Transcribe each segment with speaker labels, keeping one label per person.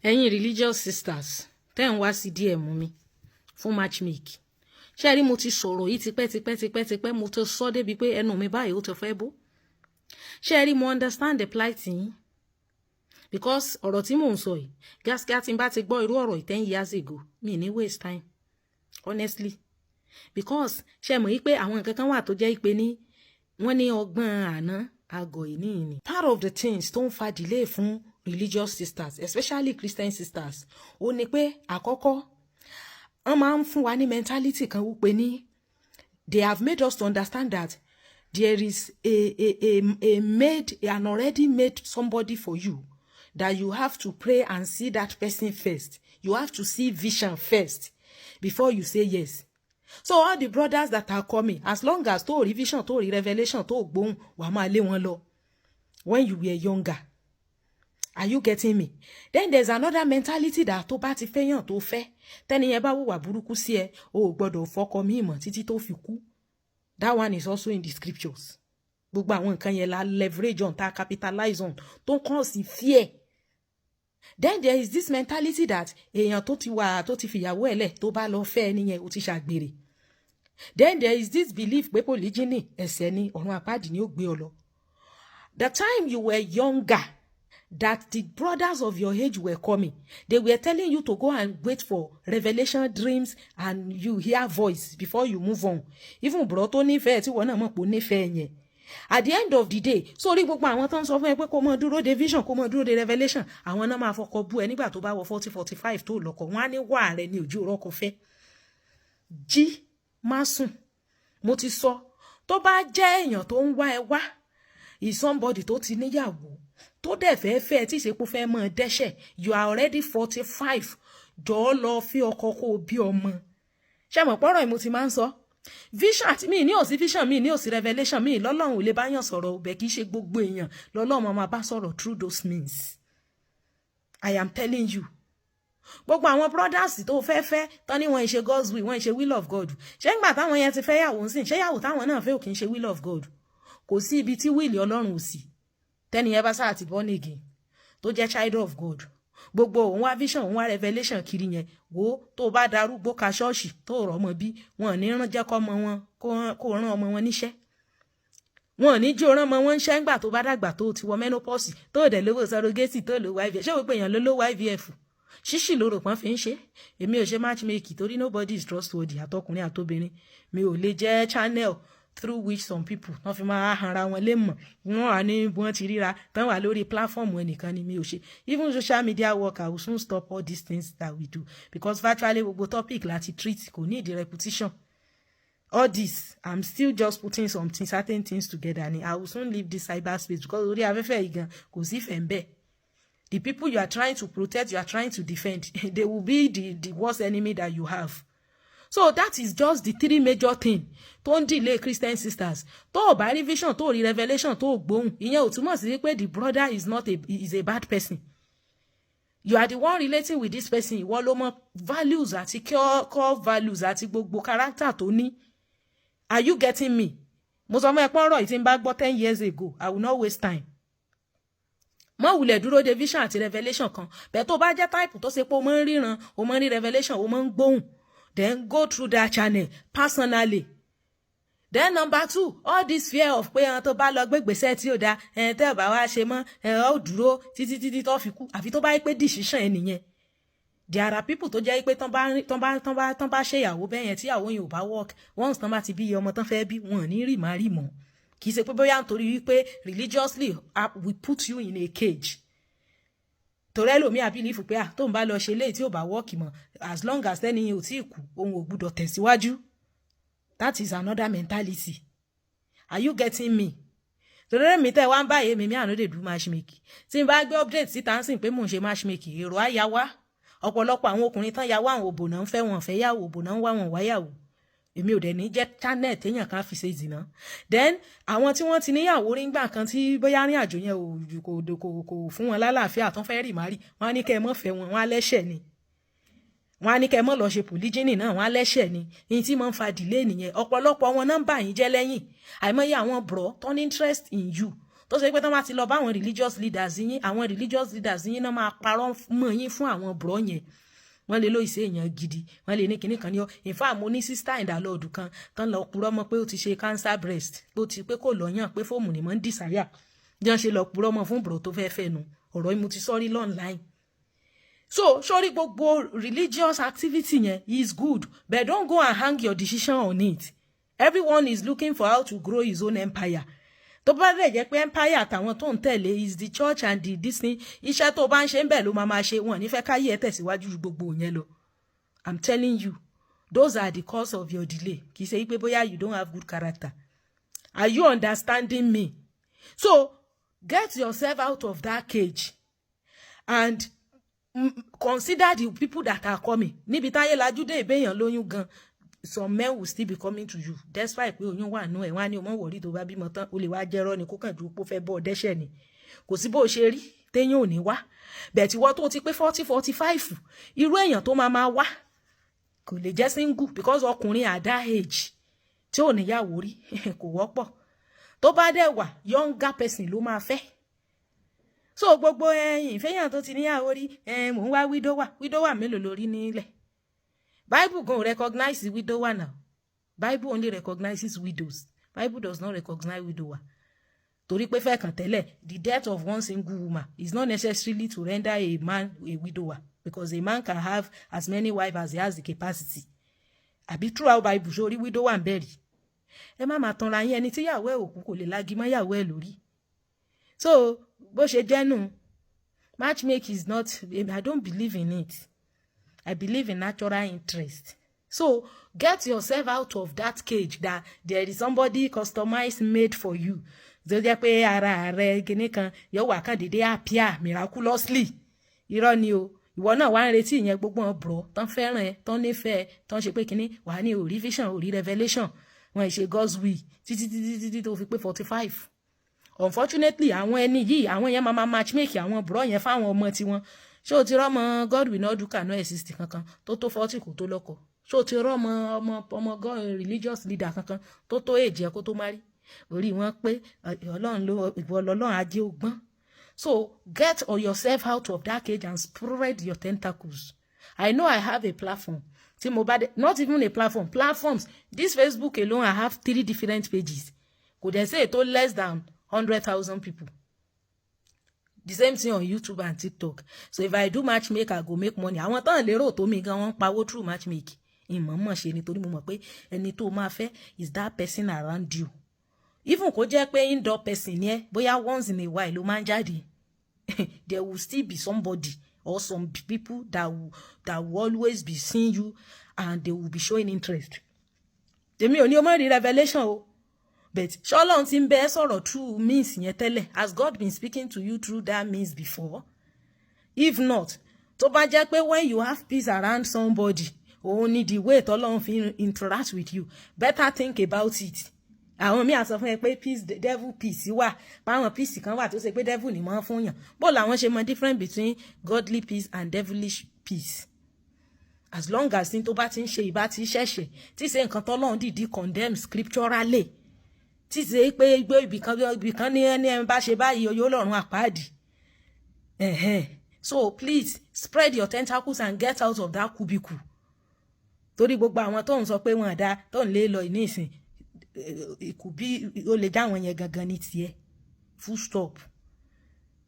Speaker 1: ẹ̀yin religious sisters tẹ́ ń wá sí DM mi fún matchmaking ṣé rí mo ti sọ̀rọ̀ yìí tipẹ́ mo ti sọ débi pé ẹnu mi báyìí ó ti fẹ́ bó ṣé rí mo understand the plight yín because ọ̀rọ̀ tí mò ń sọ yìí gaskiya tí n bá ti gbọ́ irú ọ̀rọ̀ 10 years ago mi ní waste time honestly because ṣé mọ̀ yìí pé àwọn nǹkan kan wà tó jẹ́ pé ní wọ́n ní ọgbọ́n àná àgọ̀ ìní part of the things tó ń fa delay fún religious sisters especially Christian sisters ó ní pé àkọ́kọ́ wọ́n máa ń fún wa ní mentality kan wípé ní they have made us to understand that there is an already made somebody for you that you have to pray and see that person first. You have to see vision first before you say yes. So all the brothers that are coming, as long as to revision, to revelation, to gbóhùn, wà máa lé wọn lọ. When you were younger. Are you getting me? Then there's another mentality that tó bá ti fẹ́yàn tó fẹ́. Tẹ́ni yẹn bá wùwà burúkú sí ẹ, o gbọ́dọ̀ fọkọ mi mọ́ títí tó fi kú. That one is also in the scriptures. Gbogbo àwọn nǹkan yẹn la leverage on, ta capitalize on, tó kàn sí fear. Then there is this mentality that èèyàn tó ti fìyàwó ẹ̀ lẹ̀ tó bá lọ fẹ́ ẹni yẹn ó ti ṣàgbèrè. Then there is this belief pé polygyny ẹ̀ṣẹ̀ ni ọ̀run àpáàdì ni ó gbé ọ lọ. The time you were younger, that the brothers of your age were coming, they were telling you to go and wait for revelation dreams and you hear voice before you move on. Even bro tó nífẹ̀ẹ́ tí wọ́n náà mọ̀ pé ó nífẹ̀ẹ́ yẹn. At the end of the day, sorry gbogbo àwọn tó ń sọ fún ẹ pé kó mọ dúró de vision, kó mọ dúró de revelation, àwọn náà máa fọkọ bú ẹ nígbà tó bá wọ 40-45 tó lọ́kọ. Wọ́n á ní wà rẹ ní ojú rọ́kọ fẹ́. Jí má sùn. Mo ti sọ, tó bá jẹ́ èèyàn tó ń wá ẹ wá, is somebody tó ti níyàwó, tó dẹ̀ fẹ́ tí ṣe pé fẹ́ mọ́ dẹ́ṣẹ̀, you are already 45, jọ̀ọ́ lọ fi ọkọ kó bí ọmọ. Ṣé mọ̀ pọ́rọ̀ mo ti máa ń sọ? Vision àti mi ní òsì vision, mi ní òsì revelation, mi lọ́lọ́run ò lè bá yàn sọ̀rọ̀ ọbẹ̀ kì í ṣe gbogbo èèyàn lọ́lọ́run máa bá sọ̀rọ̀ through those means. I am telling you. Gbogbo àwọn brothers tó fẹ́ tán ní wọ́n ṣe God's will, wọ́n ṣe will of God. Ṣé ńgbà táwọn yẹn ti fẹ́ yàwó ńsìn, ṣé yàwó táwọn náà fẹ́ ò kì í ṣe will of God. Kò sí ibi tí will Ọlọ́run ò sí. Tẹ́ni yẹn bá sáà ti born again tó jẹ́ child of God. Gbogbo òun wá vision, òun wá revelation kiri yẹn, wo tó bá darúgbó ka ṣọ́ọ̀ṣì tó rọ̀ ọmọ bí, wọn ní rán jẹ́ kọ́ ọmọ wọn kó rán ọmọ wọn níṣẹ́. Wọn ní jí rán ọmọ wọn níṣẹ́ ńgbà tó bá dàgbà tó ti wọ menopause, tó dẹ̀ lówó surrogate, tó lówó IVF. Ṣé gbogbo èèyàn ló lówó IVF? Ṣíṣì ló rò pọ́n fi ń ṣe. Èmi ò ṣe matchmaking torí nobody is trustworthy, àtọkùnrin àtobìnrin. Mi ò lè jẹ́ channel through which some people wọ́n fi máa hanra wọn lé mọ̀, wọ́n wà ní wọ́n ti ríra tán wà lórí platform ẹnìkan ni mi ò ṣe. Even social media work, I will soon stop all these things that we do because virtually gbogbo topic láti treat kò ní ìdí repetition. All this, I'm still just putting certain things together and I will soon leave this cyberspace because orí afẹ́fẹ́ igan kò sí fẹ́ ń bẹ́ẹ̀. The people you are trying to protect, you are trying to defend, they will be the worst enemy that you have. So that is just the 3 major things tó ń delay Christian sisters. Tó bá rí vision, tó rí revelation, tó gbóhùn, ìyẹn ò túmọ̀ sí pé the brother is a bad person. You are the one relating with this person. Ìwọ ló mọ values àti core values àti gbogbo character tó ní. Are you getting me? Mo sọ mọ́ ẹ pọ́n rọ̀ ìtí ń bá gbọ́ 10 years ago. I will not waste time. Mọ́ wulẹ̀ dúró de vision àti revelation kan. Bẹ́ẹ̀ tó bá jẹ́ type tó ṣe pé o mọ́ ń ríran, o mọ́ ń rí revelation, o mọ́ ń gbóhùn. Then go through that channel personally. Then number 2, all this fear of pé tó bá lọ gbégbèsè tí ó dá tẹ́ bá wá ṣe mọ́ ó dúró títí tó fi kú àfi tó bá pé decision ẹnìyẹn. There are people tó jẹ́ pé tán bá ṣe ìyàwó bẹ́ẹ̀ yẹn tí ìyàwó yẹn ò bá work, once tán bá ti bí ọmọ tán fẹ́ bí wọn ní rí mọ́. Kì í ṣe pé bóyá nítorí wípé religiously we put you in a cage. Torí ẹlòmí àbílífù pé tó ń bá lọ ṣe léyìí tí ò bá wọ́ọ̀kì mọ́, as long as tẹ́ni yẹn ò tí ì kú òun ò gbúdọ̀ tẹ̀síwájú. That is another mentality. Are you getting me? Torí èmi tẹ́ wá ń báyé mi I no dey do matchmaking. Tí n bá gbé update síta ń sìn pé mò ń ṣe matchmaking, èrò á yá wá. Ọ̀pọ̀lọpọ̀ àwọn ọkùnrin tán yá wá àwọn òbò náà ń fẹ́ wọn fẹ́ yàwó, òbò náà ń wá wọn wáyàwó. Èmi ò dẹ̀ ní jẹ́ channel téèyàn kan fi ṣe zìnà. Then àwọn tí wọ́n ti níyàwó rí ngbà kan tí bóyá rìn àjò yẹn kò fún wọn lálàáfíà tán fẹ́ rì márì, wọ́n á ní kẹ́ ẹ mọ́ fẹ́ wọn, wọ́n á lẹ́ṣẹ̀ ni. Wọ́n á ní kẹ́ ẹ mọ́ lọ ṣe polygyny náà, wọ́n á lẹ́ṣẹ̀ ni. Ìyìn tí máa ń fa delay nìyẹn. Ọ̀pọ̀lọpọ̀ wọn náà ń bà yín jẹ́ lẹ́yìn. Àìmọye àwọn bro tó ní interest in you tó ṣe pé tán bá ti lọ bá àwọn religious leaders yín náà máa parọ́ mọ́ yín fún àwọn bro yẹn wọ́n lè lóyè sí èèyàn gidi wọ́n lè ní kinní kan ní ọ in fact mo ní sister ìdálọ́ọ̀dù kan tán lọ purọ́ mọ́ pé ó ti ṣe cancer breast pé kò lọ́yàn pé fóòmù ni mo ń desire bí wọ́n ṣe lọ purọ́ mọ́ fún bro tó fẹ́ fẹ́ nu ọ̀rọ̀ mo ti sọ́rí online. So sórí gbogbo religious activity yẹn is good but don't go and hang your decision on it. Everyone is looking for how to grow his own empire. Tó bá dẹ̀ jẹ́ pé empire àtàwọn tó ń tẹ̀lé is the church and the Disney iṣẹ́ tó bá ń ṣe ń bẹ̀ ló máa ṣe wọn nífẹ̀ẹ́ káyé ẹ̀ tẹ̀síwájú ju gbogbo yẹn lọ. I'm telling you those are the cause of your delay. Kì í ṣe pé bóyá you don't have good character. Are you understanding me? So get yourself out of that cage and consider the people that are coming. Níbi táyé lajú dé ìbéèyàn lóyún gan. Some men will still be coming to you despite pé oyún wà nú ẹ̀ wá ní o mọ̀ wọ̀rí tó bá bímọ tán o lè wá jẹ́rọ́ ni kó kàn dúró pé ó fẹ́ bọ́ dẹ́ṣẹ̀ ni kò sí bó ṣe rí téyàn ò ní wá bẹ̀tì wọ́n tó ti pé 40-45 irú èèyàn tó máa wá kò lè jẹ́ single because ọkùnrin at that age tí ò níyàwó rí kò wọ́pọ̀ tó bá dẹ̀ wà younger person ló máa fẹ́ so gbogbo ìfẹ́yàn tó ti níyàwó rí mò ń wá widower mélòó lórí nílẹ̀. Bible don't recognize the widower now. Bible only recognizes widows. Bible does not recognize widower. Torí pé fẹ́ kàn tẹ́lẹ̀, the death of one single woman is not necessarily to render a man a widower because a man can have as many wives as he has the capacity. Àbí throughout Bible sórí widower ń bẹ̀rì. Ẹ má máa tanra yín ẹni tí yàwó ẹ̀ òkú kò lè lági mọ́ yàwó ẹ̀ lórí. So bó ṣe jẹ́ nù, matchmaking is not, I don't believe in it. I believe in natural interest. So get yourself out of that cage that there is somebody customized made for you. Tó jẹ́ pé ara rẹ̀ gini kan yóò wá kàn dédé appear miraculously. Irọ́ ni o. Ìwọ náà wá ń retí ìyẹn gbogbo wọn bro tán fẹ́ràn ẹ tán nífẹ̀ẹ́ tán ṣe pé kíní wà ní orí vision orí revelation wọn ṣe God's will títí tó fi pé 45. Unfortunately àwọn ẹni yìí àwọn yẹn máa matchmake àwọn bro yẹn fáwọn ọmọ tiwọn. Ṣé o ti rọ́mọ God will not do cannot exist kankan tó 40 kò tó lọ́kọ. Ṣé o ti rọ́mọ ọmọ God religious leader kankan tó age ẹ kó tó marry. Orí wọn pé Ọlọ́run ló ìwọ lọ́lọ́run ajé ògbọ́n. So get yourself out of that cage and spread your tentacles. I know I have a platform. Not even a platform. Platforms. This Facebook alone, I have 3 different pages. Could they say it told less than 100,000 people? The same thing on YouTube and TikTok. So if I do matchmaking, I go make money. Àwọn tán lérò tó mi gan wọ́n pawó through matchmaking. Ìmọ̀ọ́mọ̀ ṣe nítorí mo mọ̀ pé ẹni tó máa fẹ́ is that person around you. Even kó jẹ́ pé indoor person yẹn bóyá once in a while ló máa ń jáde. There will still be somebody or some people that will always be seeing you and they will be showing interest. Tèmi ò ní o mọ̀ rí revelation o. But Shalom ti ń bẹ sọ̀rọ̀ through means yẹn tẹ́lẹ̀. Has God been speaking to you through that means before? If not, tó bá jẹ́ pé when you have peace around somebody, only the way t'Ọlọ́run fi interact with you, better think about it. Àwọn míì á sọ fún ẹ pé peace, devil peace wà. Báwọn peace kan wà tó ṣe pé devil ni mọ́ fún yàn. Bó làwọn ṣe mọ difference between godly peace and devilish peace. As long as ní tó bá ti ń ṣe ìbá ti ṣẹ̀ṣẹ̀, tí ṣe nǹkan t'Ọlọ́run dìdí condemn scripturally. Tí ṣe pé ibìkan ní ẹni bá ṣe báyìí oyó lọ́run àpáàdì. So please spread your tentacles and get out of that cubicle. Torí gbogbo àwọn tó ń sọ pé wọ́n dá tó ń lé lọ ní ìsìn ìkùbí ó lè dá àwọn yẹn gangan ní tiẹ̀. Full stop.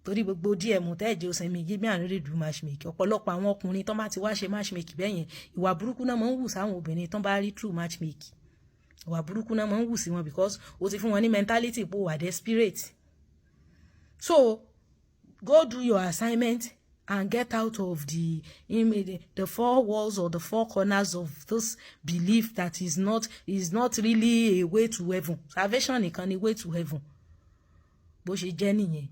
Speaker 1: Torí gbogbo DM tẹ́ẹ̀jẹ́ ó sẹ́mi yí bí àrùn rí do matchmaking. Ọ̀pọ̀lọpọ̀ àwọn ọkùnrin tó bá ti wá ṣe matchmaking bẹ́yẹn ìwà burúkú náà máa ń wù sáwọn obìnrin tó bá rí true matchmaking. Ìwà burúkú náà máa ń wù sí wọn because ó ti fún wọn ní mentality pé wà desperate. So go do your assignment and get out of the 4 walls or the 4 corners of this belief that is not really a way to heaven. Salvation nìkan ni way to heaven. Bó ṣe jẹ́ nìyẹn.